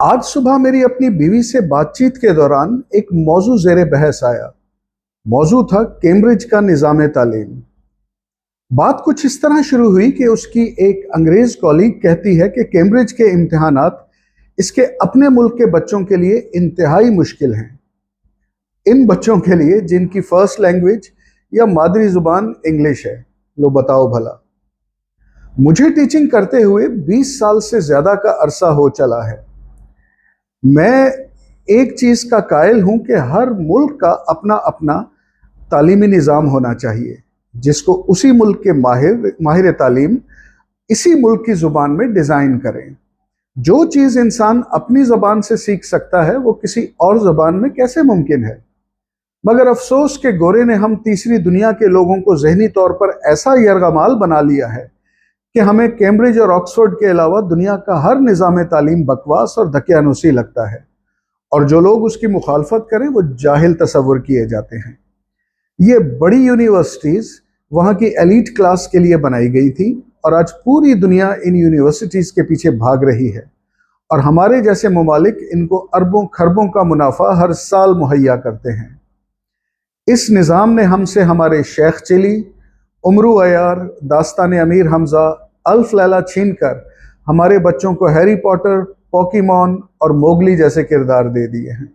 आज सुबह मेरी अपनी बीवी से बातचीत के दौरान एक मौजू ज़ेरे बहस आया। मौजू था कैम्ब्रिज का निज़ाम तालीम। बात कुछ इस तरह शुरू हुई कि उसकी एक अंग्रेज कॉलीग कहती है कि कैम्ब्रिज के इम्तिहानात इसके अपने मुल्क के बच्चों के लिए इंतहाई मुश्किल हैं। इन बच्चों के लिए जिनकी फर्स्ट लैंग्वेज या मादरी ज़ुबान इंग्लिश है। लो बताओ भला। मुझे टीचिंग करते हुए 20 साल से ज़्यादा का अरसा हो चला है। मैं एक चीज़ का कायल हूं कि हर मुल्क का अपना अपना तालीमी निज़ाम होना चाहिए, जिसको उसी मुल्क के माहिर तालीम इसी मुल्क की ज़ुबान में डिज़ाइन करें। जो चीज़ इंसान अपनी ज़बान से सीख सकता है वो किसी और ज़बान में कैसे मुमकिन है। मगर अफसोस के गोरे ने हम तीसरी दुनिया के लोगों को ज़हनी तौर पर ऐसा यरगमाल बना लिया है कि हमें कैम्ब्रिज और ऑक्सफोर्ड के अलावा दुनिया का हर निज़ाम तालीम बकवास और दकियानुसी लगता है, और जो लोग उसकी मुखालफत करें वो जाहिल तस्वुर किए जाते हैं। ये बड़ी यूनिवर्सिटीज़ वहाँ की एलीट क्लास के लिए बनाई गई थी, और आज पूरी दुनिया इन यूनिवर्सिटीज़ के पीछे भाग रही है, और हमारे जैसे ममालिक इनको अरबों खरबों का मुनाफा हर साल मुहैया करते हैं। इस निज़ाम ने हमसे हमारे शेख चिली, उमरू अयार, दास्तान अमीर हमजा, अल्फ लैला छीन कर हमारे बच्चों को हैरी पॉटर, पोकीमॉन और मोगली जैसे किरदार दे दिए हैं।